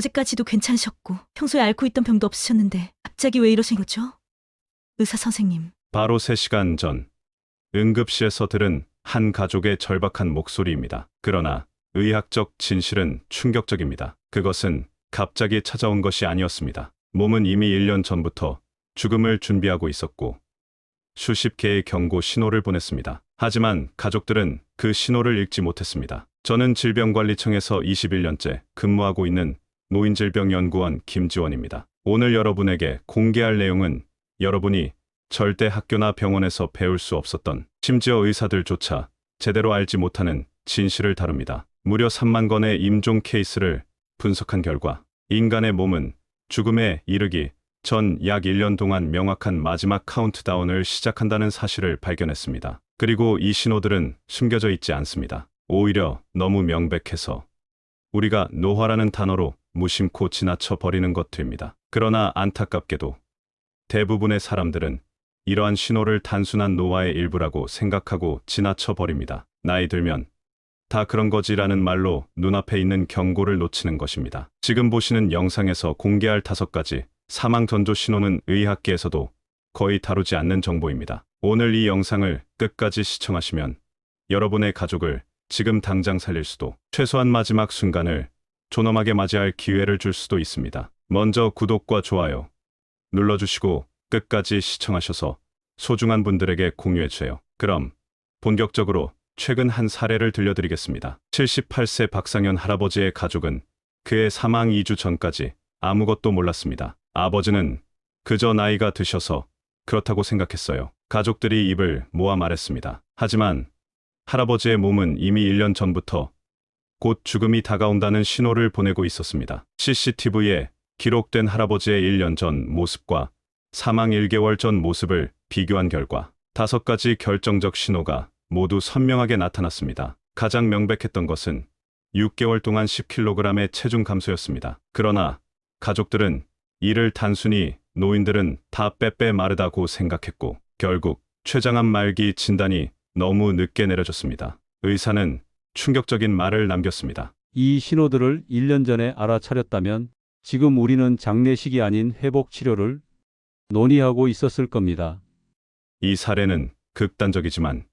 어제까지도 괜찮으셨고 평소에 앓고 있던 병도 없으셨는데 갑자기 왜 이러신 거죠? 의사 선생님. 바로 3시간 전 응급실에서 들은 한 가족의 절박한 목소리입니다. 그러나 의학적 진실은 충격적입니다. 그것은 갑자기 찾아온 것이 아니었습니다. 몸은 이미 1년 전부터 죽음을 준비하고 있었고 수십 개의 경고 신호를 보냈습니다. 하지만 가족들은 그 신호를 읽지 못했습니다. 저는 질병관리청에서 21년째 근무하고 있는 노인질병연구원 김지원입니다. 오늘 여러분에게 공개할 내용은 여러분이 절대 학교나 병원에서 배울 수 없었던, 심지어 의사들조차 제대로 알지 못하는 진실을 다룹니다. 무려 3만 건의 임종 케이스를 분석한 결과 인간의 몸은 죽음에 이르기 전 약 1년 동안 명확한 마지막 카운트다운을 시작한다는 사실을 발견했습니다. 그리고 이 신호들은 숨겨져 있지 않습니다. 오히려 너무 명백해서 우리가 노화라는 단어로 무심코 지나쳐 버리는 것들입니다. 그러나 안타깝게도 대부분의 사람들은 이러한 신호를 단순한 노화의 일부라고 생각하고 지나쳐 버립니다. 나이 들면 다 그런 거지라는 말로 눈앞에 있는 경고를 놓치는 것입니다. 지금 보시는 영상에서 공개할 5가지 사망 전조 신호는 의학계에서도 거의 다루지 않는 정보입니다. 오늘 이 영상을 끝까지 시청하시면 여러분의 가족을 지금 당장 살릴 수도, 최소한 마지막 순간을 존엄하게 맞이할 기회를 줄 수도 있습니다. 먼저 구독과 좋아요 눌러주시고 끝까지 시청하셔서 소중한 분들에게 공유해주세요. 그럼 본격적으로 최근 한 사례를 들려드리겠습니다. 78세 박상현 할아버지의 가족은 그의 사망 2주 전까지 아무것도 몰랐습니다. 아버지는 그저 나이가 드셔서 그렇다고 생각했어요. 가족들이 입을 모아 말했습니다. 하지만 할아버지의 몸은 이미 1년 전부터 곧 죽음이 다가온다는 신호를 보내고 있었습니다. CCTV에 기록된 할아버지의 1년 전 모습과 사망 1개월 전 모습을 비교한 결과 5가지 결정적 신호가 모두 선명하게 나타났습니다. 가장 명백했던 것은 6개월 동안 10kg의 체중 감소였습니다. 그러나 가족들은 이를 단순히 노인들은 다 빼빼 마르다고 생각했고 결국 췌장암 말기 진단이 너무 늦게 내려졌습니다. 의사는 충격적인 말을 남겼습니다. 이 신호들을 1년 전에 알아차렸다면 지금 우리는 장례식이 아닌 회복 치료를 논의하고 있었을 겁니다. 이 사례는 극단적이지만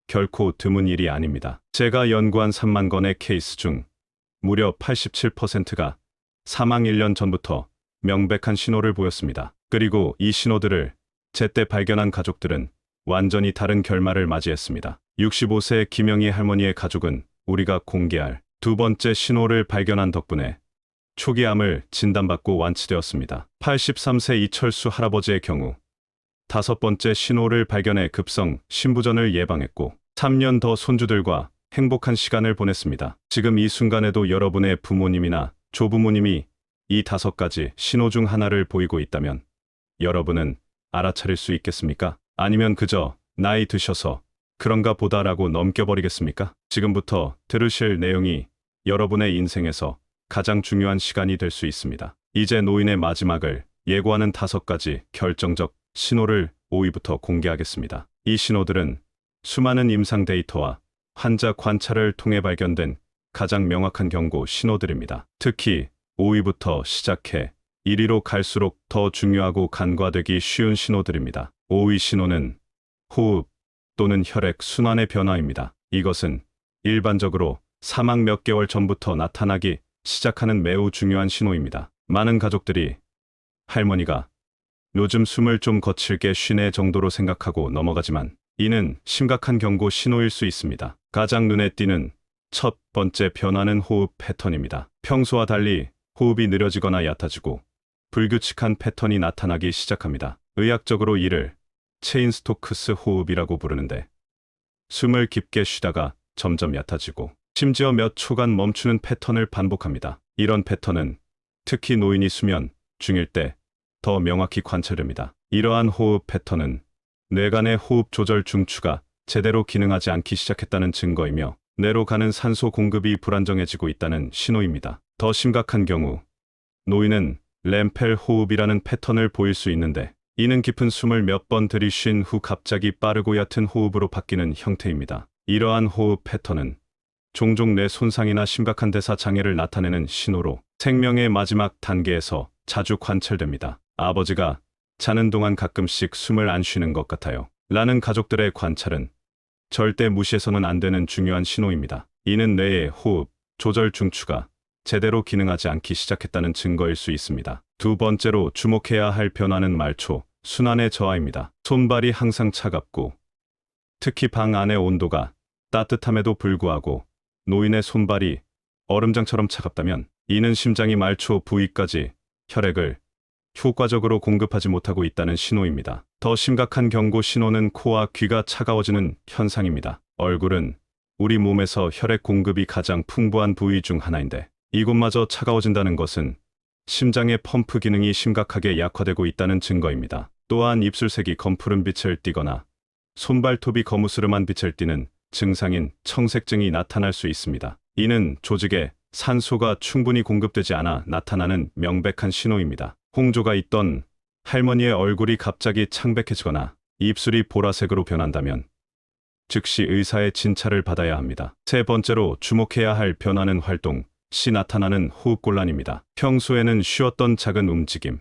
결코 드문 일이 아닙니다. 제가 연구한 3만 건의 케이스 중 무려 87%가 사망 1년 전부터 명백한 신호를 보였습니다. 그리고 이 신호들을 제때 발견한 가족들은 완전히 다른 결말을 맞이했습니다. 65세 김영희 할머니의 가족은 우리가 공개할 2번째 신호를 발견한 덕분에 초기 암을 진단받고 완치되었습니다. 83세 이철수 할아버지의 경우 5번째 신호를 발견해 급성 신부전을 예방했고 3년 더 손주들과 행복한 시간을 보냈습니다. 지금 이 순간에도 여러분의 부모님이나 조부모님이 이 5가지 신호 중 하나를 보이고 있다면 여러분은 알아차릴 수 있겠습니까? 아니면 그저 나이 드셔서 그런가 보다라고 넘겨버리겠습니까? 지금부터 들으실 내용이 여러분의 인생에서 가장 중요한 시간이 될 수 있습니다. 이제 노인의 마지막을 예고하는 5가지 결정적 신호를 5위부터 공개하겠습니다. 이 신호들은 수많은 임상 데이터와 환자 관찰을 통해 발견된 가장 명확한 경고 신호들입니다. 특히 5위부터 시작해 1위로 갈수록 더 중요하고 간과되기 쉬운 신호들입니다. 5위 신호는 호흡 또는 혈액 순환의 변화입니다. 이것은 일반적으로 사망 몇 개월 전부터 나타나기 시작하는 매우 중요한 신호입니다. 많은 가족들이 할머니가 요즘 숨을 좀 거칠게 쉬네 정도로 생각하고 넘어가지만 이는 심각한 경고 신호일 수 있습니다. 가장 눈에 띄는 첫 번째 변화는 호흡 패턴입니다. 평소와 달리 호흡이 느려지거나 얕아지고 불규칙한 패턴이 나타나기 시작합니다. 의학적으로 이를 체인스토크스 호흡이라고 부르는데 숨을 깊게 쉬다가 점점 얕아지고 심지어 몇 초간 멈추는 패턴을 반복합니다. 이런 패턴은 특히 노인이 수면 중일 때 더 명확히 관찰됩니다. 이러한 호흡 패턴은 뇌간의 호흡 조절 중추가 제대로 기능하지 않기 시작했다는 증거이며 뇌로 가는 산소 공급이 불안정해지고 있다는 신호입니다. 더 심각한 경우 노인은 램펠 호흡이라는 패턴을 보일 수 있는데 이는 깊은 숨을 몇 번 들이쉰 후 갑자기 빠르고 얕은 호흡으로 바뀌는 형태입니다. 이러한 호흡 패턴은 종종 뇌 손상이나 심각한 대사 장애를 나타내는 신호로 생명의 마지막 단계에서 자주 관찰됩니다. 아버지가 자는 동안 가끔씩 숨을 안 쉬는 것 같아요. 라는 가족들의 관찰은 절대 무시해서는 안 되는 중요한 신호입니다. 이는 뇌의 호흡, 조절 중추가 제대로 기능하지 않기 시작했다는 증거일 수 있습니다. 두 번째로 주목해야 할 변화는 말초, 순환의 저하입니다. 손발이 항상 차갑고 특히 방 안의 온도가 따뜻함에도 불구하고 노인의 손발이 얼음장처럼 차갑다면 이는 심장이 말초 부위까지 혈액을 효과적으로 공급하지 못하고 있다는 신호입니다. 더 심각한 경고 신호는 코와 귀가 차가워지는 현상입니다. 얼굴은 우리 몸에서 혈액 공급이 가장 풍부한 부위 중 하나인데 이곳마저 차가워진다는 것은 심장의 펌프 기능이 심각하게 약화되고 있다는 증거입니다. 또한 입술색이 검푸른빛을 띠거나 손발톱이 거무스름한 빛을 띠는 증상인 청색증이 나타날 수 있습니다. 이는 조직에 산소가 충분히 공급되지 않아 나타나는 명백한 신호입니다. 홍조가 있던 할머니의 얼굴이 갑자기 창백해지거나 입술이 보라색으로 변한다면 즉시 의사의 진찰을 받아야 합니다. 세 번째로 주목해야 할 변화는 활동 시 나타나는 호흡곤란입니다. 평소에는 쉬었던 작은 움직임,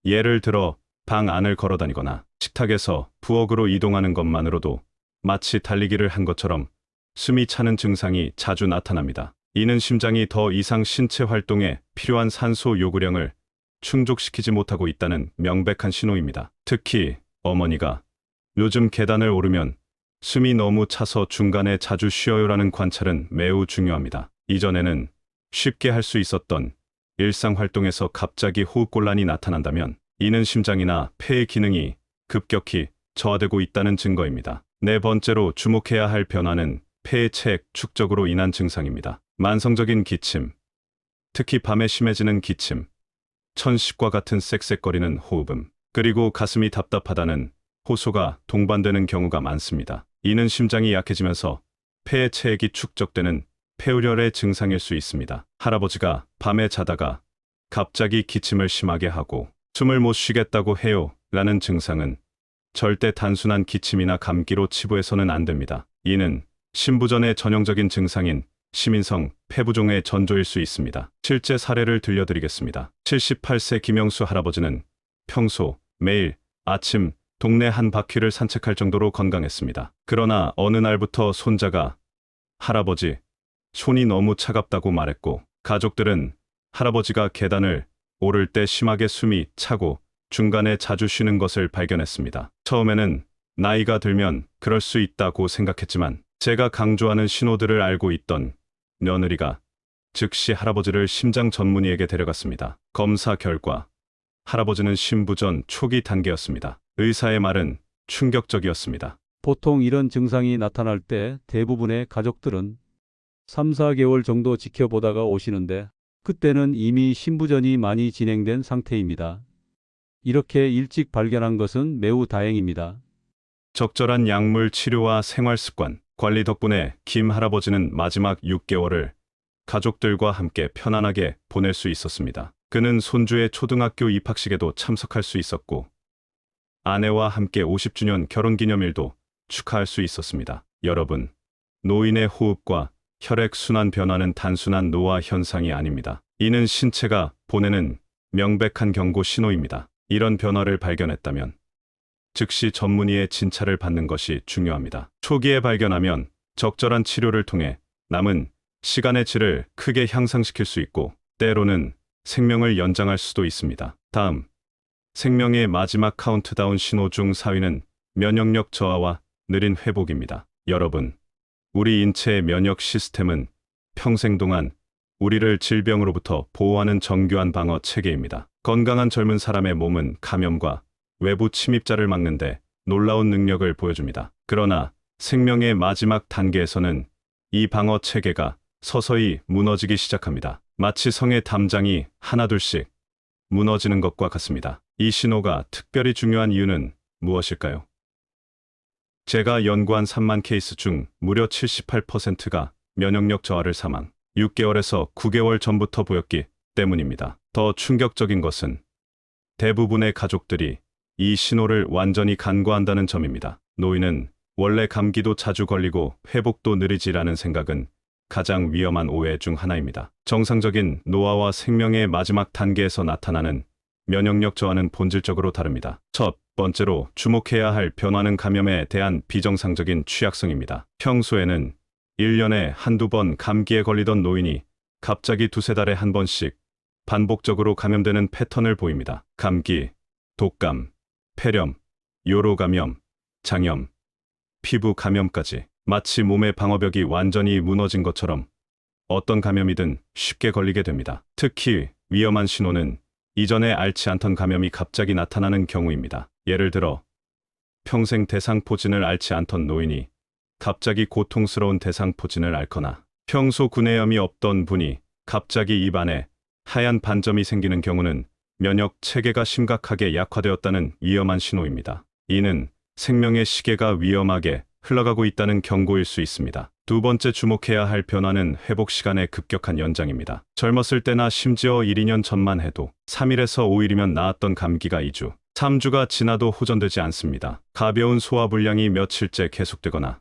예를 들어 방 안을 걸어다니거나 식탁에서 부엌으로 이동하는 것만으로도 마치 달리기를 한 것처럼 숨이 차는 증상이 자주 나타납니다. 이는 심장이 더 이상 신체 활동에 필요한 산소 요구량을 충족시키지 못하고 있다는 명백한 신호입니다. 특히 어머니가 요즘 계단을 오르면 숨이 너무 차서 중간에 자주 쉬어요라는 관찰은 매우 중요합니다. 이전에는 쉽게 할 수 있었던 일상 활동에서 갑자기 호흡곤란이 나타난다면 이는 심장이나 폐의 기능이 급격히 저하되고 있다는 증거입니다. 네 번째로 주목해야 할 변화는 폐의 체액 축적으로 인한 증상입니다. 만성적인 기침, 특히 밤에 심해지는 기침, 천식과 같은 쌕쌕거리는 호흡음, 그리고 가슴이 답답하다는 호소가 동반되는 경우가 많습니다. 이는 심장이 약해지면서 폐의 체액이 축적되는 폐우열의 증상일 수 있습니다. 할아버지가 밤에 자다가 갑자기 기침을 심하게 하고 숨을 못 쉬겠다고 해요 라는 증상은 절대 단순한 기침이나 감기로 치부해서는 안 됩니다. 이는 신부전의 전형적인 증상인 시민성 폐부종의 전조일 수 있습니다. 실제 사례를 들려드리겠습니다. 78세 김영수 할아버지는 평소 매일 아침 동네 한 바퀴를 산책할 정도로 건강했습니다. 그러나 어느 날부터 손자가 할아버지, 손이 너무 차갑다고 말했고 가족들은 할아버지가 계단을 오를 때 심하게 숨이 차고 중간에 자주 쉬는 것을 발견했습니다. 처음에는 나이가 들면 그럴 수 있다고 생각했지만 제가 강조하는 신호들을 알고 있던 며느리가 즉시 할아버지를 심장 전문의에게 데려갔습니다. 검사 결과 할아버지는 신부전 초기 단계였습니다. 의사의 말은 충격적이었습니다. 보통 이런 증상이 나타날 때 대부분의 가족들은 3, 4개월 정도 지켜보다가 오시는데 그때는 이미 신부전이 많이 진행된 상태입니다. 이렇게 일찍 발견한 것은 매우 다행입니다. 적절한 약물 치료와 생활습관, 관리 덕분에 김 할아버지는 마지막 6개월을 가족들과 함께 편안하게 보낼 수 있었습니다. 그는 손주의 초등학교 입학식에도 참석할 수 있었고 아내와 함께 50주년 결혼기념일도 축하할 수 있었습니다. 여러분, 노인의 호흡과 혈액순환 변화는 단순한 노화 현상이 아닙니다. 이는 신체가 보내는 명백한 경고 신호입니다. 이런 변화를 발견했다면 즉시 전문의의 진찰을 받는 것이 중요합니다. 초기에 발견하면 적절한 치료를 통해 남은 시간의 질을 크게 향상시킬 수 있고 때로는 생명을 연장할 수도 있습니다. 다음, 생명의 마지막 카운트다운 신호 중 4위는 면역력 저하와 느린 회복입니다. 여러분, 우리 인체의 면역 시스템은 평생 동안 우리를 질병으로부터 보호하는 정교한 방어 체계입니다. 건강한 젊은 사람의 몸은 감염과 외부 침입자를 막는데 놀라운 능력을 보여줍니다. 그러나 생명의 마지막 단계에서는 이 방어 체계가 서서히 무너지기 시작합니다. 마치 성의 담장이 하나둘씩 무너지는 것과 같습니다. 이 신호가 특별히 중요한 이유는 무엇일까요? 제가 연구한 3만 케이스 중 무려 78%가 면역력 저하를 사망 6개월에서 9개월 전부터 보였기 때문입니다. 더 충격적인 것은 대부분의 가족들이 이 신호를 완전히 간과한다는 점입니다. 노인은 원래 감기도 자주 걸리고 회복도 느리지라는 생각은 가장 위험한 오해 중 하나입니다. 정상적인 노화와 생명의 마지막 단계에서 나타나는 면역력 저하는 본질적으로 다릅니다. 첫 번째로 주목해야 할 변화는 감염에 대한 비정상적인 취약성입니다. 평소에는 1년에 한두 번 감기에 걸리던 노인이 갑자기 두세 달에 한 번씩 반복적으로 감염되는 패턴을 보입니다. 감기, 독감, 폐렴, 요로 감염, 장염, 피부 감염까지 마치 몸의 방어벽이 완전히 무너진 것처럼 어떤 감염이든 쉽게 걸리게 됩니다. 특히 위험한 신호는 이전에 앓지 않던 감염이 갑자기 나타나는 경우입니다. 예를 들어 평생 대상포진을 앓지 않던 노인이 갑자기 고통스러운 대상포진을 앓거나 평소 구내염이 없던 분이 갑자기 입안에 하얀 반점이 생기는 경우는 면역 체계가 심각하게 약화되었다는 위험한 신호입니다. 이는 생명의 시계가 위험하게 흘러가고 있다는 경고일 수 있습니다. 두 번째 주목해야 할 변화는 회복 시간의 급격한 연장입니다. 젊었을 때나 심지어 1, 2년 전만 해도 3일에서 5일이면 나았던 감기가 2주, 3주가 지나도 호전되지 않습니다. 가벼운 소화불량이 며칠째 계속되거나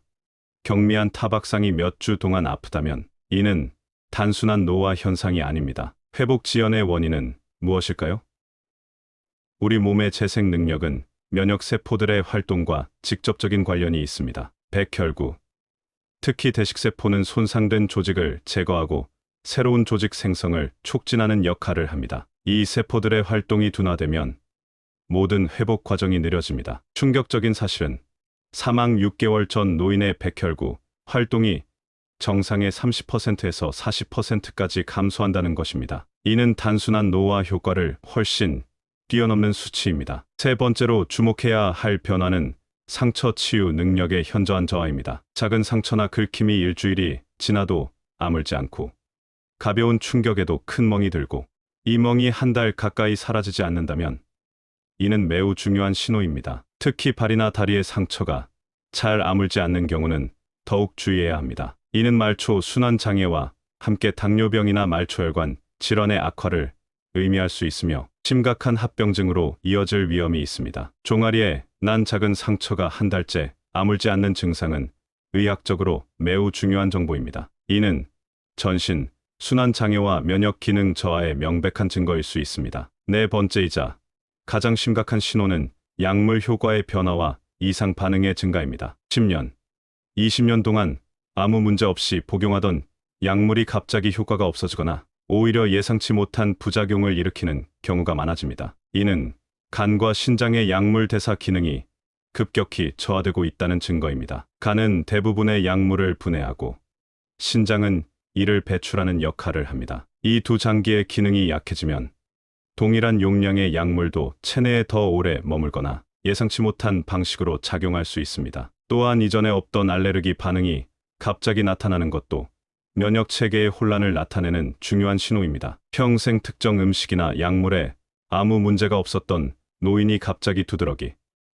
경미한 타박상이 몇 주 동안 아프다면 이는 단순한 노화 현상이 아닙니다. 회복 지연의 원인은 무엇일까요? 우리 몸의 재생 능력은 면역세포들의 활동과 직접적인 관련이 있습니다. 백혈구, 특히 대식세포는 손상된 조직을 제거하고 새로운 조직 생성을 촉진하는 역할을 합니다. 이 세포들의 활동이 둔화되면 모든 회복 과정이 느려집니다. 충격적인 사실은 사망 6개월 전 노인의 백혈구 활동이 정상의 30%에서 40%까지 감소한다는 것입니다. 이는 단순한 노화 효과를 훨씬 뛰어넘는 수치입니다. 세 번째로 주목해야 할 변화는 상처 치유 능력의 현저한 저하입니다. 작은 상처나 긁힘이 일주일이 지나도 아물지 않고 가벼운 충격에도 큰 멍이 들고 이 멍이 한 달 가까이 사라지지 않는다면 이는 매우 중요한 신호입니다. 특히 발이나 다리의 상처가 잘 아물지 않는 경우는 더욱 주의해야 합니다. 이는 말초 순환 장애와 함께 당뇨병이나 말초혈관 질환의 악화를 의미할 수 있으며 심각한 합병증으로 이어질 위험이 있습니다. 종아리에 난 작은 상처가 한 달째 아물지 않는 증상은 의학적으로 매우 중요한 정보입니다. 이는 전신, 순환 장애와 면역 기능 저하의 명백한 증거일 수 있습니다. 네 번째이자 가장 심각한 신호는 약물 효과의 변화와 이상 반응의 증가입니다. 10년, 20년 동안 아무 문제 없이 복용하던 약물이 갑자기 효과가 없어지거나 오히려 예상치 못한 부작용을 일으키는 경우가 많아집니다. 이는 간과 신장의 약물 대사 기능이 급격히 저하되고 있다는 증거입니다. 간은 대부분의 약물을 분해하고 신장은 이를 배출하는 역할을 합니다. 이 두 장기의 기능이 약해지면 동일한 용량의 약물도 체내에 더 오래 머물거나 예상치 못한 방식으로 작용할 수 있습니다. 또한 이전에 없던 알레르기 반응이 갑자기 나타나는 것도 면역 체계의 혼란을 나타내는 중요한 신호입니다. 평생 특정 음식이나 약물에 아무 문제가 없었던 노인이 갑자기 두드러기,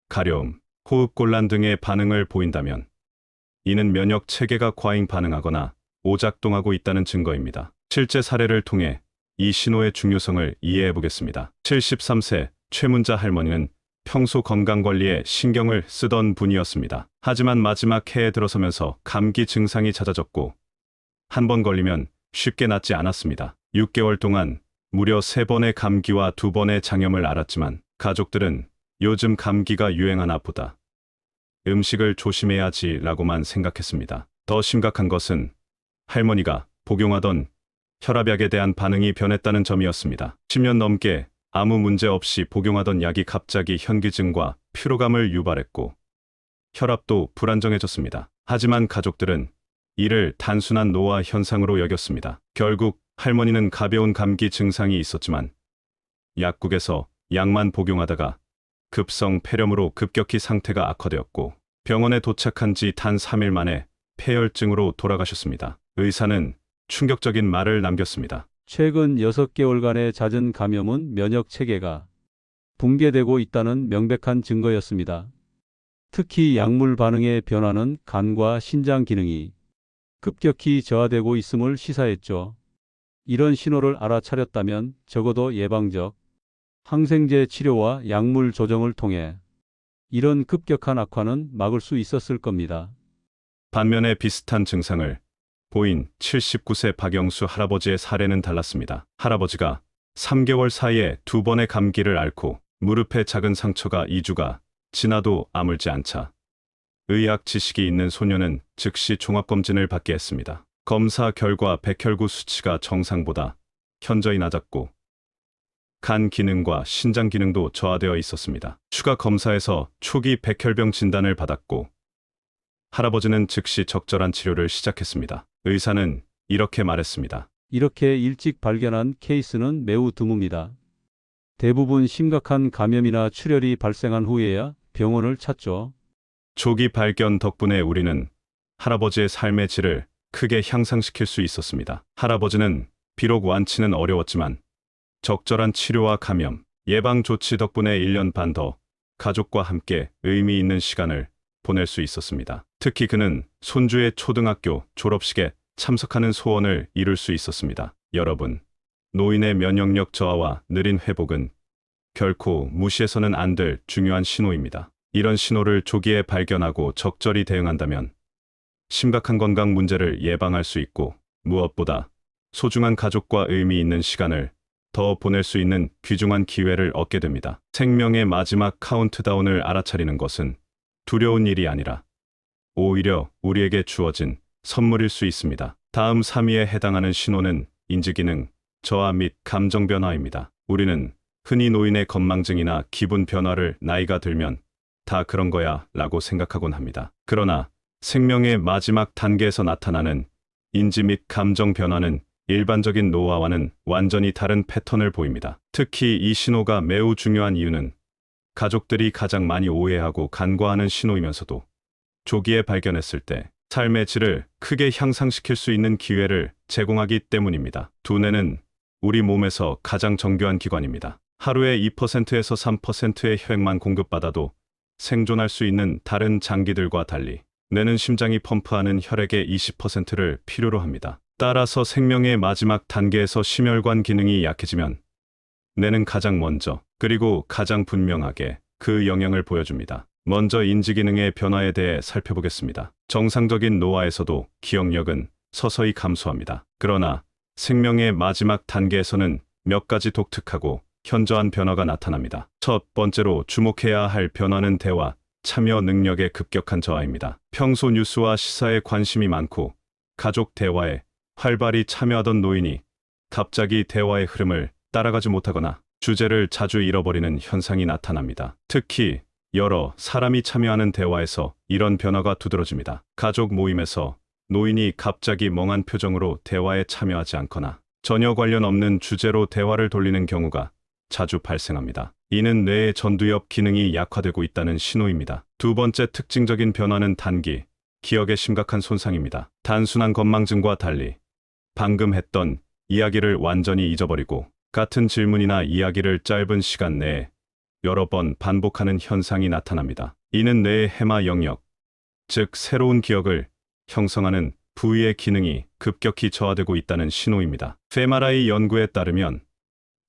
가려움, 호흡곤란 등의 반응을 보인다면 이는 면역 체계가 과잉 반응하거나 오작동하고 있다는 증거입니다. 실제 사례를 통해 이 신호의 중요성을 이해해 보겠습니다. 73세 최문자 할머니는 평소 건강관리에 신경을 쓰던 분이었습니다. 하지만 마지막 해에 들어서면서 감기 증상이 잦아졌고 한 번 걸리면 쉽게 낫지 않았습니다. 6개월 동안 무려 3번의 감기와 2번의 장염을 앓았지만 가족들은 요즘 감기가 유행하나 보다. 음식을 조심해야지라고만 생각했습니다. 더 심각한 것은 할머니가 복용하던 혈압약에 대한 반응이 변했다는 점이었습니다. 10년 넘게 아무 문제 없이 복용하던 약이 갑자기 현기증과 피로감을 유발했고 혈압도 불안정해졌습니다. 하지만 가족들은 이를 단순한 노화 현상으로 여겼습니다. 결국 할머니는 가벼운 감기 증상이 있었지만 약국에서 약만 복용하다가 급성 폐렴으로 급격히 상태가 악화되었고 병원에 도착한 지 단 3일 만에 폐혈증으로 돌아가셨습니다. 의사는 충격적인 말을 남겼습니다. 최근 6개월간의 잦은 감염은 면역 체계가 붕괴되고 있다는 명백한 증거였습니다. 특히 약물 반응의 변화는 간과 신장 기능이 급격히 저하되고 있음을 시사했죠. 이런 신호를 알아차렸다면 적어도 예방적 항생제 치료와 약물 조정을 통해 이런 급격한 악화는 막을 수 있었을 겁니다. 반면에 비슷한 증상을 보인 79세 박영수 할아버지의 사례는 달랐습니다. 할아버지가 3개월 사이에 2번의 감기를 앓고 무릎에 작은 상처가 2주가 지나도 아물지 않자 의학 지식이 있는 소녀는 즉시 종합검진을 받게 했습니다. 검사 결과 백혈구 수치가 정상보다 현저히 낮았고 간 기능과 신장 기능도 저하되어 있었습니다. 추가 검사에서 초기 백혈병 진단을 받았고 할아버지는 즉시 적절한 치료를 시작했습니다. 의사는 이렇게 말했습니다. 이렇게 일찍 발견한 케이스는 매우 드뭅니다. 대부분 심각한 감염이나 출혈이 발생한 후에야 병원을 찾죠. 조기 발견 덕분에 우리는 할아버지의 삶의 질을 크게 향상시킬 수 있었습니다. 할아버지는 비록 완치는 어려웠지만 적절한 치료와 감염, 예방 조치 덕분에 1년 반 더 가족과 함께 의미 있는 시간을 보낼 수 있었습니다. 특히 그는 손주의 초등학교 졸업식에 참석하는 소원을 이룰 수 있었습니다. 여러분, 노인의 면역력 저하와 느린 회복은 결코 무시해서는 안 될 중요한 신호입니다. 이런 신호를 조기에 발견하고 적절히 대응한다면 심각한 건강 문제를 예방할 수 있고 무엇보다 소중한 가족과 의미 있는 시간을 더 보낼 수 있는 귀중한 기회를 얻게 됩니다. 생명의 마지막 카운트다운을 알아차리는 것은 두려운 일이 아니라 오히려 우리에게 주어진 선물일 수 있습니다. 다음 3위에 해당하는 신호는 인지기능 저하 및 감정 변화입니다. 우리는 흔히 노인의 건망증이나 기분 변화를 나이가 들면 다 그런 거야 라고 생각하곤 합니다. 그러나 생명의 마지막 단계에서 나타나는 인지 및 감정 변화는 일반적인 노화와는 완전히 다른 패턴을 보입니다. 특히 이 신호가 매우 중요한 이유는 가족들이 가장 많이 오해하고 간과하는 신호이면서도 조기에 발견했을 때 삶의 질을 크게 향상시킬 수 있는 기회를 제공하기 때문입니다. 두뇌는 우리 몸에서 가장 정교한 기관입니다. 하루에 2%에서 3%의 혈액만 공급받아도 생존할 수 있는 다른 장기들과 달리 뇌는 심장이 펌프하는 혈액의 20%를 필요로 합니다. 따라서 생명의 마지막 단계에서 심혈관 기능이 약해지면 뇌는 가장 먼저 그리고 가장 분명하게 그 영향을 보여줍니다. 먼저 인지기능의 변화에 대해 살펴보겠습니다. 정상적인 노화에서도 기억력은 서서히 감소합니다. 그러나 생명의 마지막 단계에서는 몇 가지 독특하고 현저한 변화가 나타납니다. 첫 번째로 주목해야 할 변화는 대화, 참여 능력의 급격한 저하입니다. 평소 뉴스와 시사에 관심이 많고 가족 대화에 활발히 참여하던 노인이 갑자기 대화의 흐름을 따라가지 못하거나 주제를 자주 잃어버리는 현상이 나타납니다. 특히 여러 사람이 참여하는 대화에서 이런 변화가 두드러집니다. 가족 모임에서 노인이 갑자기 멍한 표정으로 대화에 참여하지 않거나 전혀 관련 없는 주제로 대화를 돌리는 경우가 자주 발생합니다. 이는 뇌의 전두엽 기능이 약화되고 있다는 신호입니다. 두 번째 특징적인 변화는 단기, 기억의 심각한 손상입니다. 단순한 건망증과 달리 방금 했던 이야기를 완전히 잊어버리고 같은 질문이나 이야기를 짧은 시간 내에 여러 번 반복하는 현상이 나타납니다. 이는 뇌의 해마 영역, 즉 새로운 기억을 형성하는 부위의 기능이 급격히 저하되고 있다는 신호입니다. 페마라이 연구에 따르면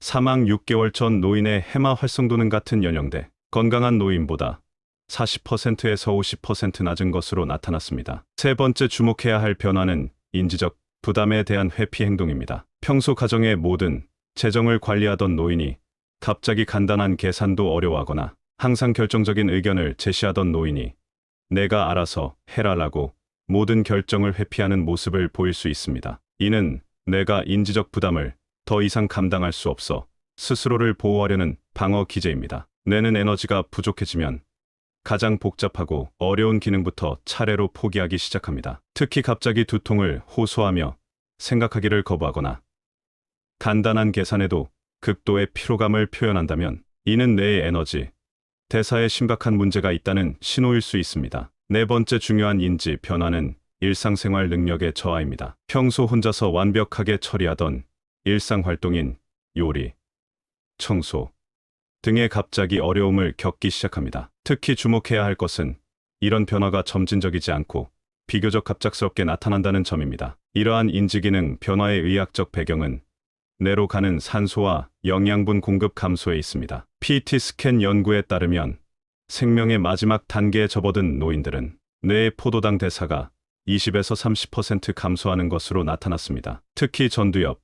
사망 6개월 전 노인의 해마 활성도는 같은 연령대 건강한 노인보다 40%에서 50% 낮은 것으로 나타났습니다. 세 번째 주목해야 할 변화는 인지적 부담에 대한 회피 행동입니다. 평소 가정의 모든 재정을 관리하던 노인이 갑자기 간단한 계산도 어려워하거나 항상 결정적인 의견을 제시하던 노인이 내가 알아서 해라라고 모든 결정을 회피하는 모습을 보일 수 있습니다. 이는 뇌가 인지적 부담을 더 이상 감당할 수 없어 스스로를 보호하려는 방어 기제입니다. 뇌는 에너지가 부족해지면 가장 복잡하고 어려운 기능부터 차례로 포기하기 시작합니다. 특히 갑자기 두통을 호소하며 생각하기를 거부하거나 간단한 계산에도 극도의 피로감을 표현한다면 이는 뇌의 에너지, 대사에 심각한 문제가 있다는 신호일 수 있습니다. 네 번째 중요한 인지 변화는 일상생활 능력의 저하입니다. 평소 혼자서 완벽하게 처리하던 일상 활동인 요리, 청소 등에 갑자기 어려움을 겪기 시작합니다. 특히 주목해야 할 것은 이런 변화가 점진적이지 않고 비교적 갑작스럽게 나타난다는 점입니다. 이러한 인지기능 변화의 의학적 배경은 뇌로 가는 산소와 영양분 공급 감소에 있습니다. PET 스캔 연구에 따르면 생명의 마지막 단계에 접어든 노인들은 뇌의 포도당 대사가 20에서 30% 감소하는 것으로 나타났습니다. 특히 전두엽,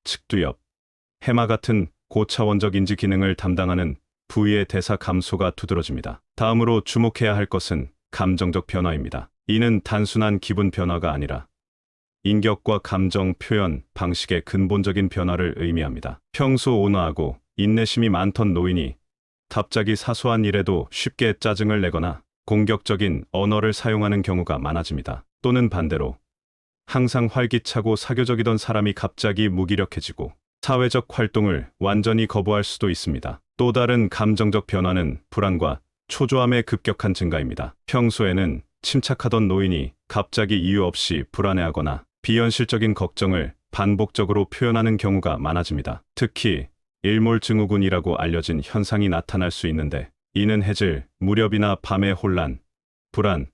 측두엽, 해마 같은 고차원적 인지 기능을 담당하는 부위의 대사 감소가 두드러집니다. 다음으로 주목해야 할 것은 감정적 변화입니다. 이는 단순한 기분 변화가 아니라 인격과 감정 표현 방식의 근본적인 변화를 의미합니다. 평소 온화하고 인내심이 많던 노인이 갑자기 사소한 일에도 쉽게 짜증을 내거나 공격적인 언어를 사용하는 경우가 많아집니다. 또는 반대로 항상 활기차고 사교적이던 사람이 갑자기 무기력해지고 사회적 활동을 완전히 거부할 수도 있습니다. 또 다른 감정적 변화는 불안과 초조함의 급격한 증가입니다. 평소에는 침착하던 노인이 갑자기 이유 없이 불안해하거나 비현실적인 걱정을 반복적으로 표현하는 경우가 많아집니다. 특히 일몰증후군이라고 알려진 현상이 나타날 수 있는데, 이는 해질 무렵이나 밤의 혼란, 불안,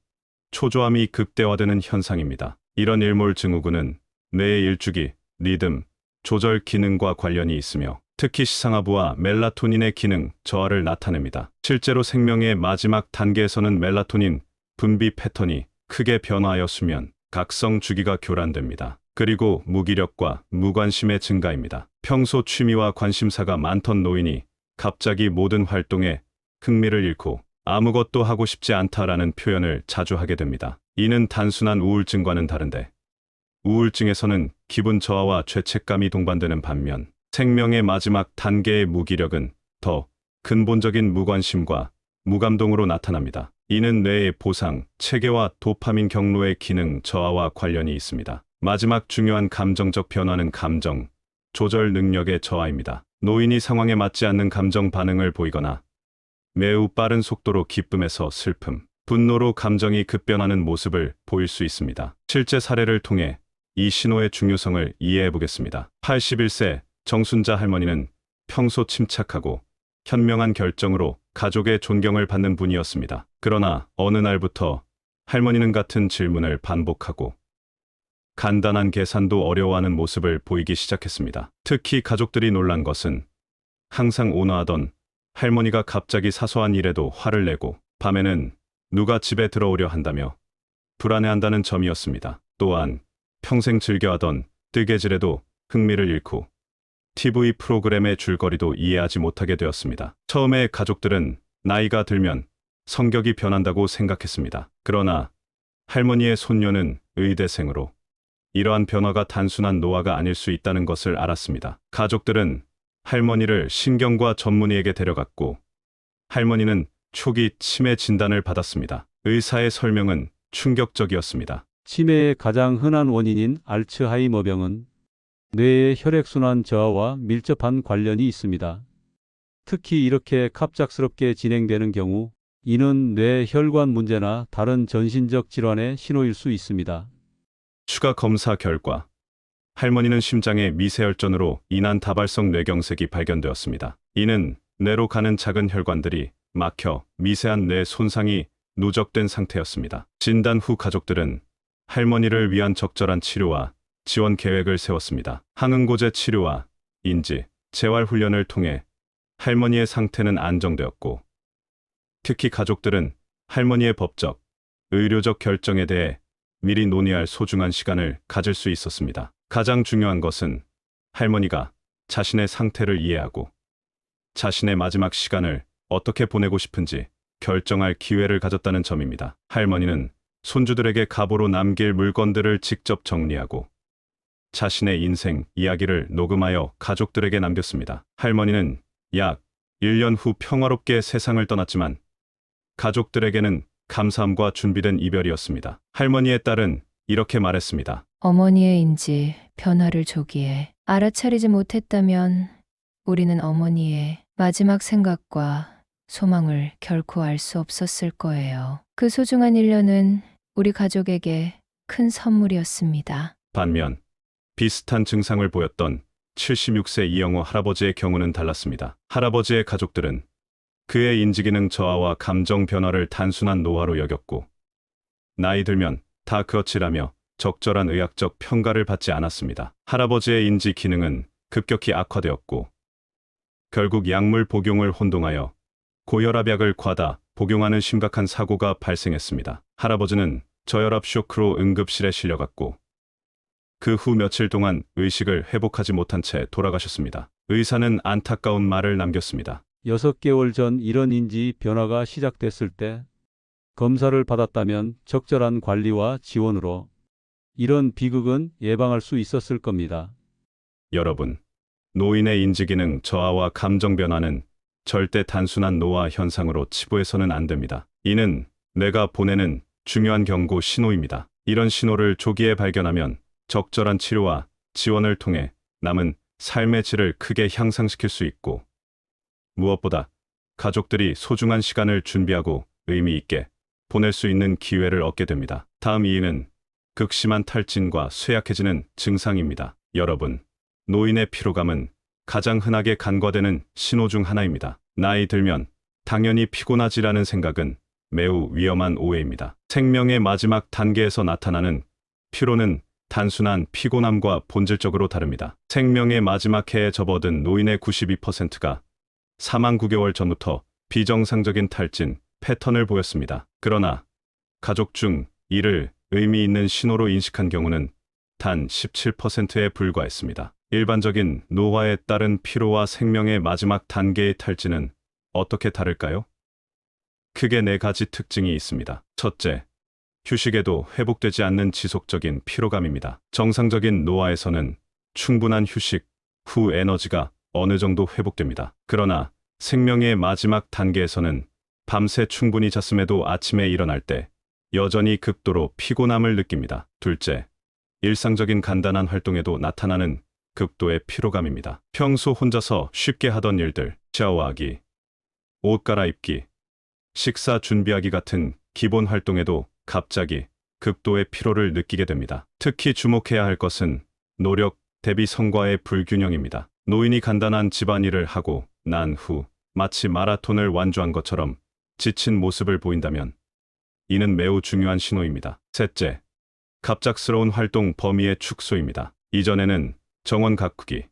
초조함이 극대화되는 현상입니다. 이런 일몰증후군은 뇌의 일주기, 리듬, 조절 기능과 관련이 있으며 특히 시상하부와 멜라토닌의 기능 저하를 나타냅니다. 실제로 생명의 마지막 단계에서는 멜라토닌 분비 패턴이 크게 변화하여 수면, 각성 주기가 교란됩니다. 그리고 무기력과 무관심의 증가입니다. 평소 취미와 관심사가 많던 노인이 갑자기 모든 활동에 흥미를 잃고 아무것도 하고 싶지 않다라는 표현을 자주 하게 됩니다. 이는 단순한 우울증과는 다른데, 우울증에서는 기분 저하와 죄책감이 동반되는 반면 생명의 마지막 단계의 무기력은 더 근본적인 무관심과 무감동으로 나타납니다. 이는 뇌의 보상, 체계와 도파민 경로의 기능 저하와 관련이 있습니다. 마지막 중요한 감정적 변화는 감정 조절 능력의 저하입니다. 노인이 상황에 맞지 않는 감정 반응을 보이거나 매우 빠른 속도로 기쁨에서 슬픔, 분노로 감정이 급변하는 모습을 보일 수 있습니다. 실제 사례를 통해 이 신호의 중요성을 이해해 보겠습니다. 81세 정순자 할머니는 평소 침착하고 현명한 결정으로 가족의 존경을 받는 분이었습니다. 그러나 어느 날부터 할머니는 같은 질문을 반복하고 간단한 계산도 어려워하는 모습을 보이기 시작했습니다. 특히 가족들이 놀란 것은 항상 온화하던 할머니가 갑자기 사소한 일에도 화를 내고 밤에는 누가 집에 들어오려 한다며 불안해한다는 점이었습니다. 또한 평생 즐겨하던 뜨개질에도 흥미를 잃고 TV 프로그램의 줄거리도 이해하지 못하게 되었습니다. 처음에 가족들은 나이가 들면 성격이 변한다고 생각했습니다. 그러나 할머니의 손녀는 의대생으로 이러한 변화가 단순한 노화가 아닐 수 있다는 것을 알았습니다. 가족들은 할머니를 신경과 전문의에게 데려갔고 할머니는 초기 치매 진단을 받았습니다. 의사의 설명은 충격적이었습니다. 치매의 가장 흔한 원인인 알츠하이머병은 뇌의 혈액순환 저하와 밀접한 관련이 있습니다. 특히 이렇게 갑작스럽게 진행되는 경우 이는 뇌 혈관 문제나 다른 전신적 질환의 신호일 수 있습니다. 추가 검사 결과 할머니는 심장의 미세혈전으로 인한 다발성 뇌경색이 발견되었습니다. 이는 뇌로 가는 작은 혈관들이 막혀 미세한 뇌 손상이 누적된 상태였습니다. 진단 후 가족들은 할머니를 위한 적절한 치료와 지원 계획을 세웠습니다. 항응고제 치료와 인지, 재활 훈련을 통해 할머니의 상태는 안정되었고, 특히 가족들은 할머니의 법적, 의료적 결정에 대해 미리 논의할 소중한 시간을 가질 수 있었습니다. 가장 중요한 것은 할머니가 자신의 상태를 이해하고 자신의 마지막 시간을 어떻게 보내고 싶은지 결정할 기회를 가졌다는 점입니다. 할머니는 손주들에게 가보로 남길 물건들을 직접 정리하고 자신의 인생 이야기를 녹음하여 가족들에게 남겼습니다. 할머니는 약 1년 후 평화롭게 세상을 떠났지만 가족들에게는 감사함과 준비된 이별이었습니다. 할머니의 딸은 이렇게 말했습니다. 어머니의 인지 변화를 조기에 알아차리지 못했다면 우리는 어머니의 마지막 생각과 소망을 결코 알 수 없었을 거예요. 그 소중한 1년은 우리 가족에게 큰 선물이었습니다. 반면 비슷한 증상을 보였던 76세 이영호 할아버지의 경우는 달랐습니다. 할아버지의 가족들은 그의 인지기능 저하와 감정 변화를 단순한 노화로 여겼고 나이 들면 다 그렇지라며 적절한 의학적 평가를 받지 않았습니다. 할아버지의 인지 기능은 급격히 악화되었고 결국 약물 복용을 혼동하여 고혈압약을 과다 복용하는 심각한 사고가 발생했습니다. 할아버지는 저혈압 쇼크로 응급실에 실려갔고 그 후 며칠 동안 의식을 회복하지 못한 채 돌아가셨습니다. 의사는 안타까운 말을 남겼습니다. 6개월 전 이런 인지 변화가 시작됐을 때 검사를 받았다면 적절한 관리와 지원으로 이런 비극은 예방할 수 있었을 겁니다. 여러분, 노인의 인지기능 저하와 감정 변화는 절대 단순한 노화 현상으로 치부해서는 안 됩니다. 이는 뇌가 보내는 중요한 경고 신호입니다. 이런 신호를 조기에 발견하면 적절한 치료와 지원을 통해 남은 삶의 질을 크게 향상시킬 수 있고, 무엇보다 가족들이 소중한 시간을 준비하고 의미 있게 보낼 수 있는 기회를 얻게 됩니다. 다음 2위는 극심한 탈진과 쇠약해지는 증상입니다. 여러분, 노인의 피로감은 가장 흔하게 간과되는 신호 중 하나입니다. 나이 들면 당연히 피곤하지라는 생각은 매우 위험한 오해입니다. 생명의 마지막 단계에서 나타나는 피로는 단순한 피곤함과 본질적으로 다릅니다. 생명의 마지막 해에 접어든 노인의 92%가 사망 9개월 전부터 비정상적인 탈진 패턴을 보였습니다. 그러나 가족 중 이를 의미 있는 신호로 인식한 경우는 단 17%에 불과했습니다. 일반적인 노화에 따른 피로와 생명의 마지막 단계의 탈진은 어떻게 다를까요? 크게 4가지 특징이 있습니다. 첫째, 휴식에도 회복되지 않는 지속적인 피로감입니다. 정상적인 노화에서는 충분한 휴식 후 에너지가 어느 정도 회복됩니다. 그러나 생명의 마지막 단계에서는 밤새 충분히 잤음에도 아침에 일어날 때 여전히 극도로 피곤함을 느낍니다. 둘째, 일상적인 간단한 활동에도 나타나는 극도의 피로감입니다. 평소 혼자서 쉽게 하던 일들, 샤워하기, 옷 갈아입기, 식사 준비하기 같은 기본 활동에도 갑자기 극도의 피로를 느끼게 됩니다. 특히 주목해야 할 것은 노력 대비 성과의 불균형입니다. 노인이 간단한 집안일을 하고 난 후 마치 마라톤을 완주한 것처럼 지친 모습을 보인다면 이는 매우 중요한 신호입니다. 셋째, 갑작스러운 활동 범위의 축소입니다. 이전에는 정원 가꾸기,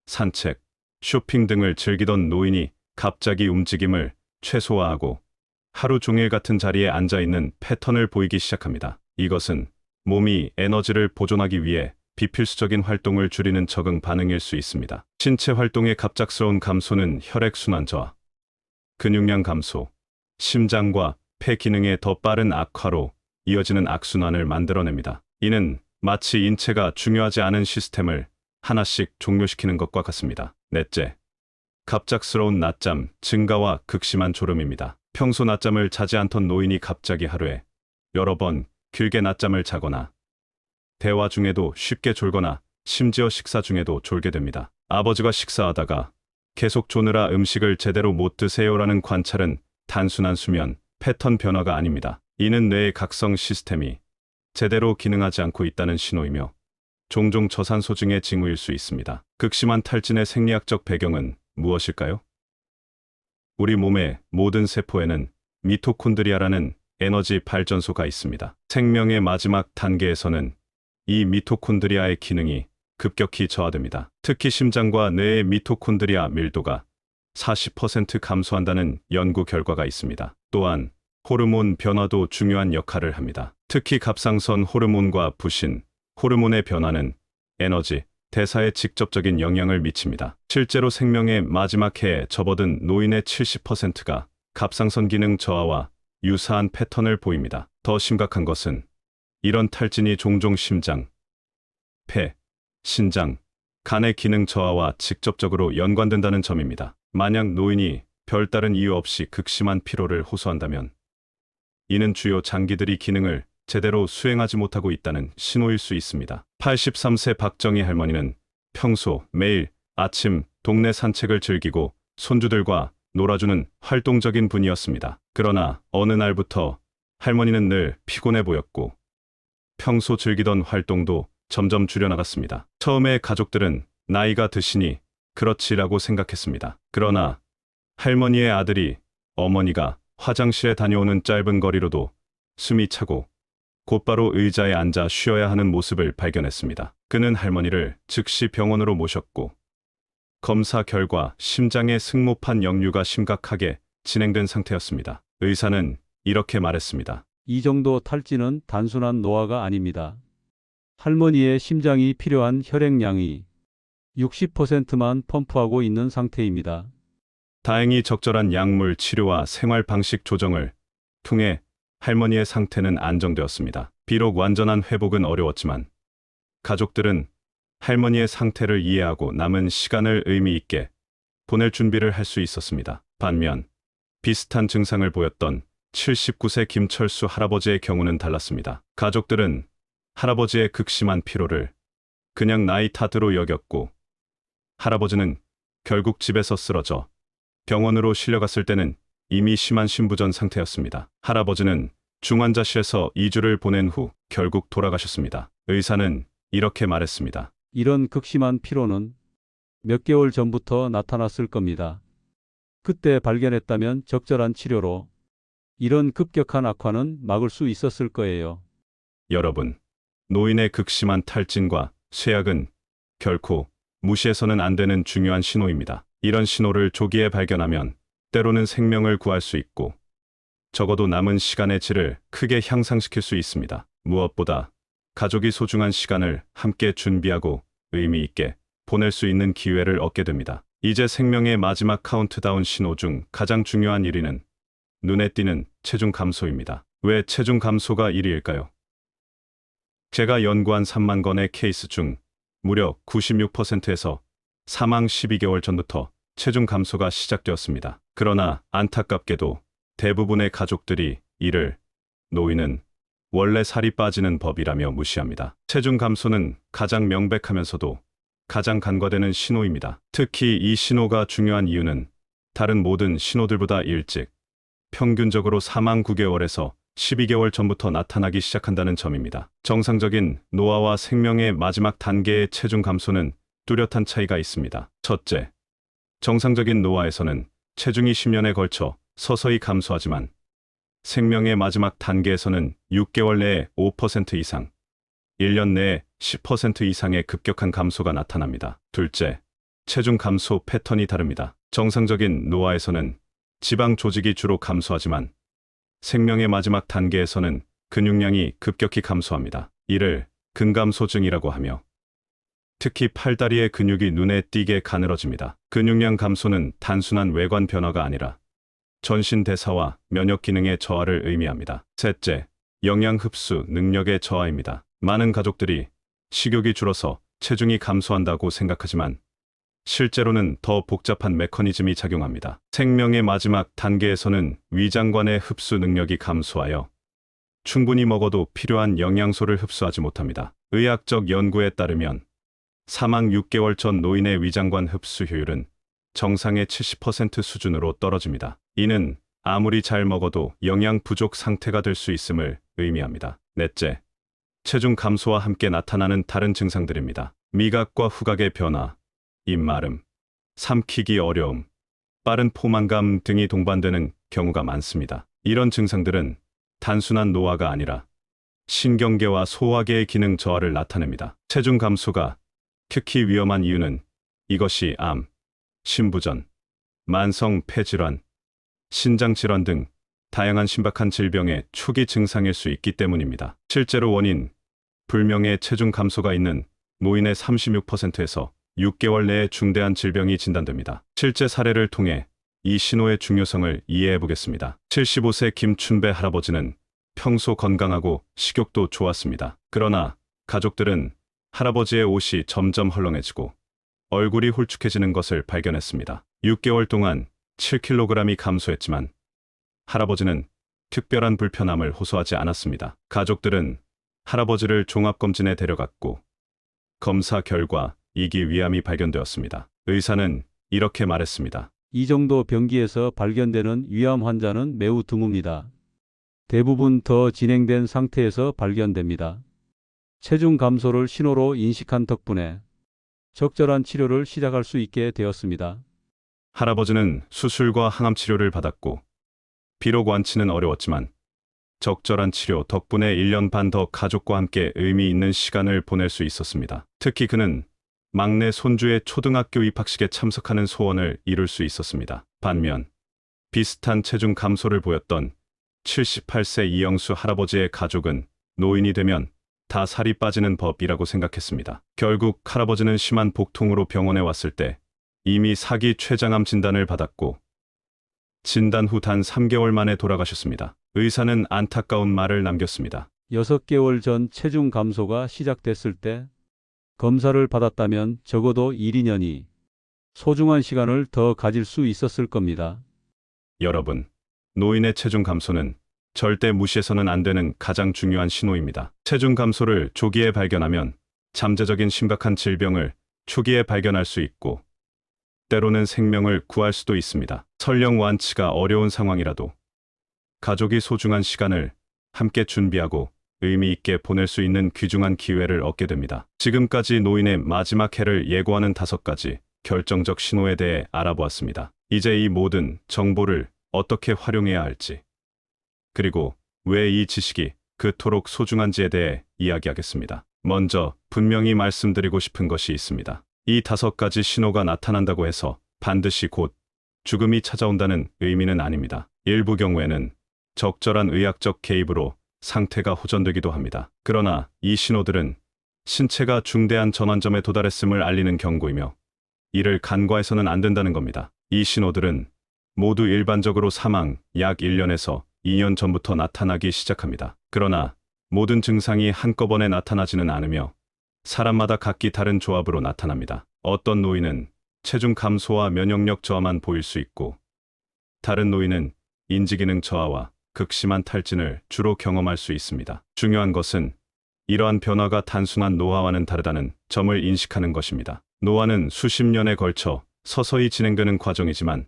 산책, 쇼핑 등을 즐기던 노인이 갑자기 움직임을 최소화하고 하루 종일 같은 자리에 앉아 있는 패턴을 보이기 시작합니다. 이것은 몸이 에너지를 보존하기 위해 비필수적인 활동을 줄이는 적응 반응일 수 있습니다. 신체 활동의 갑작스러운 감소는 혈액순환 저하, 근육량 감소, 심장과 폐 기능의 더 빠른 악화로 이어지는 악순환을 만들어냅니다. 이는 마치 인체가 중요하지 않은 시스템을 하나씩 종료시키는 것과 같습니다. 넷째, 갑작스러운 낮잠 증가와 극심한 졸음입니다. 평소 낮잠을 자지 않던 노인이 갑자기 하루에 여러 번 길게 낮잠을 자거나 대화 중에도 쉽게 졸거나 심지어 식사 중에도 졸게 됩니다. 아버지가 식사하다가 계속 조느라 음식을 제대로 못 드세요라는 관찰은 단순한 수면 패턴 변화가 아닙니다. 이는 뇌의 각성 시스템이 제대로 기능하지 않고 있다는 신호이며 종종 저산소증의 징후일 수 있습니다. 극심한 탈진의 생리학적 배경은 무엇일까요? 우리 몸의 모든 세포에는 미토콘드리아라는 에너지 발전소가 있습니다. 생명의 마지막 단계에서는 이 미토콘드리아의 기능이 급격히 저하됩니다. 특히 심장과 뇌의 미토콘드리아 밀도가 40% 감소한다는 연구 결과가 있습니다. 또한 호르몬 변화도 중요한 역할을 합니다. 특히 갑상선 호르몬과 부신 호르몬의 변화는 에너지 대사에 직접적인 영향을 미칩니다. 실제로 생명의 마지막 해에 접어든 노인의 70%가 갑상선 기능 저하와 유사한 패턴을 보입니다. 더 심각한 것은 이런 탈진이 종종 심장, 폐, 신장, 간의 기능 저하와 직접적으로 연관된다는 점입니다. 만약 노인이 별다른 이유 없이 극심한 피로를 호소한다면 이는 주요 장기들이 기능을 제대로 수행하지 못하고 있다는 신호일 수 있습니다. 83세 박정희 할머니는 평소 매일 아침 동네 산책을 즐기고 손주들과 놀아주는 활동적인 분이었습니다. 그러나 어느 날부터 할머니는 늘 피곤해 보였고 평소 즐기던 활동도 점점 줄여나갔습니다. 처음에 가족들은 나이가 드시니 그렇지라고 생각했습니다. 그러나 할머니의 아들이 어머니가 화장실에 다녀오는 짧은 거리로도 숨이 차고 곧바로 의자에 앉아 쉬어야 하는 모습을 발견했습니다. 그는 할머니를 즉시 병원으로 모셨고 검사 결과 심장의 승모판 역류가 심각하게 진행된 상태였습니다. 의사는 이렇게 말했습니다. 이 정도 탈진은 단순한 노화가 아닙니다. 할머니의 심장이 필요한 혈액량이 60%만 펌프하고 있는 상태입니다. 다행히 적절한 약물 치료와 생활 방식 조정을 통해 할머니의 상태는 안정되었습니다. 비록 완전한 회복은 어려웠지만 가족들은 할머니의 상태를 이해하고 남은 시간을 의미 있게 보낼 준비를 할 수 있었습니다. 반면 비슷한 증상을 보였던 79세 김철수 할아버지의 경우는 달랐습니다. 가족들은 할아버지의 극심한 피로를 그냥 나이 탓으로 여겼고 할아버지는 결국 집에서 쓰러져 병원으로 실려갔을 때는 이미 심한 심부전 상태였습니다. 할아버지는 중환자실에서 2주를 보낸 후 결국 돌아가셨습니다. 의사는 이렇게 말했습니다. 이런 극심한 피로는 몇 개월 전부터 나타났을 겁니다. 그때 발견했다면 적절한 치료로 이런 급격한 악화는 막을 수 있었을 거예요. 여러분, 노인의 극심한 탈진과 쇠약은 결코 무시해서는 안 되는 중요한 신호입니다. 이런 신호를 조기에 발견하면 때로는 생명을 구할 수 있고 적어도 남은 시간의 질을 크게 향상시킬 수 있습니다. 무엇보다 가족이 소중한 시간을 함께 준비하고 의미 있게 보낼 수 있는 기회를 얻게 됩니다. 이제 생명의 마지막 카운트다운 신호 중 가장 중요한 1위는 눈에 띄는 체중 감소입니다. 왜 체중 감소가 1위일까요? 제가 연구한 3만 건의 케이스 중 무려 96%에서 사망 12개월 전부터 체중 감소가 시작되었습니다. 그러나 안타깝게도 대부분의 가족들이 이를 노인은 원래 살이 빠지는 법이라며 무시합니다. 체중 감소는 가장 명백하면서도 가장 간과되는 신호입니다. 특히 이 신호가 중요한 이유는 다른 모든 신호들보다 일찍, 평균적으로 사망 9개월에서 12개월 전부터 나타나기 시작한다는 점입니다. 정상적인 노화와 생명의 마지막 단계의 체중 감소는 뚜렷한 차이가 있습니다. 첫째, 정상적인 노화에서는 체중이 10년에 걸쳐 서서히 감소하지만 생명의 마지막 단계에서는 6개월 내에 5% 이상, 1년 내에 10% 이상의 급격한 감소가 나타납니다. 둘째, 체중 감소 패턴이 다릅니다. 정상적인 노화에서는 지방 조직이 주로 감소하지만 생명의 마지막 단계에서는 근육량이 급격히 감소합니다. 이를 근감소증이라고 하며 특히 팔다리의 근육이 눈에 띄게 가늘어집니다. 근육량 감소는 단순한 외관 변화가 아니라 전신 대사와 면역 기능의 저하를 의미합니다. 셋째, 영양 흡수 능력의 저하입니다. 많은 가족들이 식욕이 줄어서 체중이 감소한다고 생각하지만 실제로는 더 복잡한 메커니즘이 작용합니다. 생명의 마지막 단계에서는 위장관의 흡수 능력이 감소하여 충분히 먹어도 필요한 영양소를 흡수하지 못합니다. 의학적 연구에 따르면 사망 6개월 전 노인의 위장관 흡수 효율은 정상의 70% 수준으로 떨어집니다. 이는 아무리 잘 먹어도 영양 부족 상태가 될 수 있음을 의미합니다. 넷째, 체중 감소와 함께 나타나는 다른 증상들입니다. 미각과 후각의 변화, 입마름, 삼키기 어려움, 빠른 포만감 등이 동반되는 경우가 많습니다. 이런 증상들은 단순한 노화가 아니라 신경계와 소화계의 기능 저하를 나타냅니다. 체중 감소가 특히 위험한 이유는 이것이 암, 심부전, 만성 폐질환, 신장질환 등 다양한 신박한 질병의 초기 증상일 수 있기 때문입니다. 실제로 원인 불명의 체중 감소가 있는 노인의 36%에서 6개월 내에 중대한 질병이 진단됩니다. 실제 사례를 통해 이 신호의 중요성을 이해해 보겠습니다. 75세 김춘배 할아버지는 평소 건강하고 식욕도 좋았습니다. 그러나 가족들은 할아버지의 옷이 점점 헐렁해지고 얼굴이 홀쭉해지는 것을 발견했습니다. 6개월 동안 7kg이 감소했지만 할아버지는 특별한 불편함을 호소하지 않았습니다. 가족들은 할아버지를 종합검진에 데려갔고 검사 결과 이기위암이 발견되었습니다. 의사는 이렇게 말했습니다. 이 정도 병기에서 발견되는 위암 환자는 매우 드뭅니다. 대부분 더 진행된 상태에서 발견됩니다. 체중 감소를 신호로 인식한 덕분에 적절한 치료를 시작할 수 있게 되었습니다. 할아버지는 수술과 항암 치료를 받았고 비록 완치는 어려웠지만 적절한 치료 덕분에 1년 반 더 가족과 함께 의미 있는 시간을 보낼 수 있었습니다. 특히 그는 막내 손주의 초등학교 입학식에 참석하는 소원을 이룰 수 있었습니다. 반면 비슷한 체중 감소를 보였던 78세 이영수 할아버지의 가족은 노인이 되면 다 살이 빠지는 법이라고 생각했습니다. 결국 할아버지는 심한 복통으로 병원에 왔을 때 이미 4기 췌장암 진단을 받았고 진단 후 단 3개월 만에 돌아가셨습니다. 의사는 안타까운 말을 남겼습니다. 6개월 전 체중 감소가 시작됐을 때 검사를 받았다면 적어도 1, 2년이 소중한 시간을 더 가질 수 있었을 겁니다. 여러분, 노인의 체중 감소는 절대 무시해서는 안 되는 가장 중요한 신호입니다. 체중 감소를 조기에 발견하면 잠재적인 심각한 질병을 초기에 발견할 수 있고 때로는 생명을 구할 수도 있습니다. 설령 완치가 어려운 상황이라도 가족이 소중한 시간을 함께 준비하고 의미 있게 보낼 수 있는 귀중한 기회를 얻게 됩니다. 지금까지 노인의 마지막 해를 예고하는 5가지 결정적 신호에 대해 알아보았습니다. 이제 이 모든 정보를 어떻게 활용해야 할지, 그리고 왜 이 지식이 그토록 소중한지에 대해 이야기하겠습니다. 먼저 분명히 말씀드리고 싶은 것이 있습니다. 이 5가지 신호가 나타난다고 해서 반드시 곧 죽음이 찾아온다는 의미는 아닙니다. 일부 경우에는 적절한 의학적 개입으로 상태가 호전되기도 합니다. 그러나 이 신호들은 신체가 중대한 전환점에 도달했음을 알리는 경고이며 이를 간과해서는 안 된다는 겁니다. 이 신호들은 모두 일반적으로 사망 약 1년에서 2년 전부터 나타나기 시작합니다. 그러나 모든 증상이 한꺼번에 나타나지는 않으며 사람마다 각기 다른 조합으로 나타납니다. 어떤 노인은 체중 감소와 면역력 저하만 보일 수 있고 다른 노인은 인지기능 저하와 극심한 탈진을 주로 경험할 수 있습니다. 중요한 것은 이러한 변화가 단순한 노화와는 다르다는 점을 인식하는 것입니다. 노화는 수십 년에 걸쳐 서서히 진행되는 과정이지만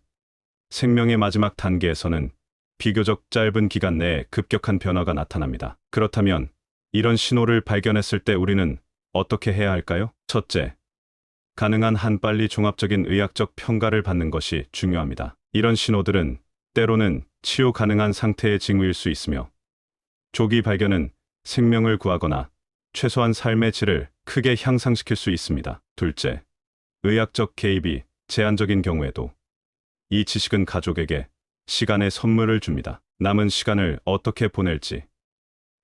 생명의 마지막 단계에서는 비교적 짧은 기간 내에 급격한 변화가 나타납니다. 그렇다면 이런 신호를 발견했을 때 우리는 어떻게 해야 할까요? 첫째, 가능한 한 빨리 종합적인 의학적 평가를 받는 것이 중요합니다. 이런 신호들은 때로는 치유 가능한 상태의 징후일 수 있으며 조기 발견은 생명을 구하거나 최소한 삶의 질을 크게 향상시킬 수 있습니다. 둘째, 의학적 개입이 제한적인 경우에도 이 지식은 가족에게 시간의 선물을 줍니다. 남은 시간을 어떻게 보낼지,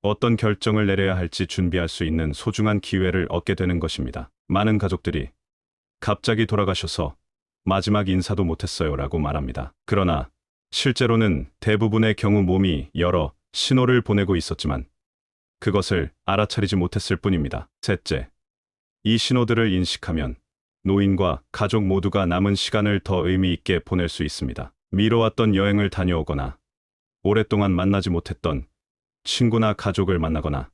어떤 결정을 내려야 할지 준비할 수 있는 소중한 기회를 얻게 되는 것입니다. 많은 가족들이 갑자기 돌아가셔서 마지막 인사도 못했어요 라고 말합니다. 그러나 실제로는 대부분의 경우 몸이 여러 신호를 보내고 있었지만 그것을 알아차리지 못했을 뿐입니다. 셋째, 이 신호들을 인식하면 노인과 가족 모두가 남은 시간을 더 의미 있게 보낼 수 있습니다. 미뤄왔던 여행을 다녀오거나 오랫동안 만나지 못했던 친구나 가족을 만나거나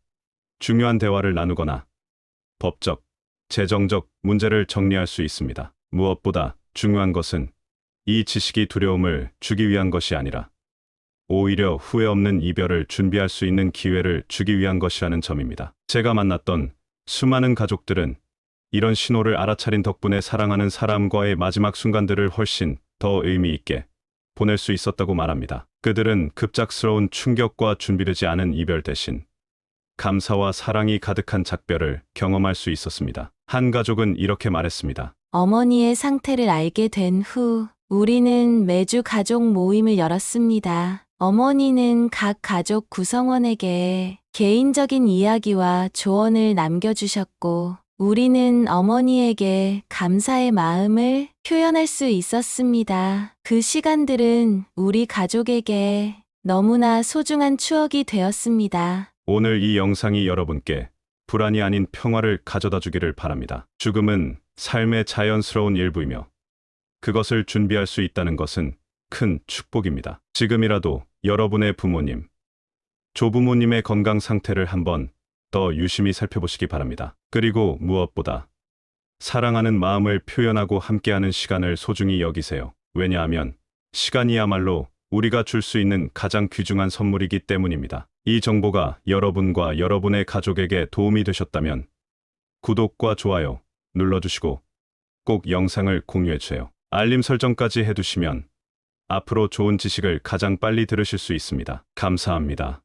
중요한 대화를 나누거나 법적, 재정적 문제를 정리할 수 있습니다. 무엇보다 중요한 것은 이 지식이 두려움을 주기 위한 것이 아니라 오히려 후회 없는 이별을 준비할 수 있는 기회를 주기 위한 것이라는 점입니다. 제가 만났던 수많은 가족들은 이런 신호를 알아차린 덕분에 사랑하는 사람과의 마지막 순간들을 훨씬 더 의미 있게 보낼 수 있었다고 말합니다. 그들은 급작스러운 충격과 준비되지 않은 이별 대신 감사와 사랑이 가득한 작별을 경험할 수 있었습니다. 한 가족은 이렇게 말했습니다. 어머니의 상태를 알게 된 후 우리는 매주 가족 모임을 열었습니다. 어머니는 각 가족 구성원에게 개인적인 이야기와 조언을 남겨주셨고 우리는 어머니에게 감사의 마음을 표현할 수 있었습니다. 그 시간들은 우리 가족에게 너무나 소중한 추억이 되었습니다. 오늘 이 영상이 여러분께 불안이 아닌 평화를 가져다 주기를 바랍니다. 죽음은 삶의 자연스러운 일부이며 그것을 준비할 수 있다는 것은 큰 축복입니다. 지금이라도 여러분의 부모님, 조부모님의 건강 상태를 한번 더 유심히 살펴보시기 바랍니다. 그리고 무엇보다 사랑하는 마음을 표현하고 함께하는 시간을 소중히 여기세요. 왜냐하면 시간이야말로 우리가 줄 수 있는 가장 귀중한 선물이기 때문입니다. 이 정보가 여러분과 여러분의 가족에게 도움이 되셨다면 구독과 좋아요 눌러주시고 꼭 영상을 공유해주세요. 알림 설정까지 해두시면 앞으로 좋은 지식을 가장 빨리 들으실 수 있습니다. 감사합니다.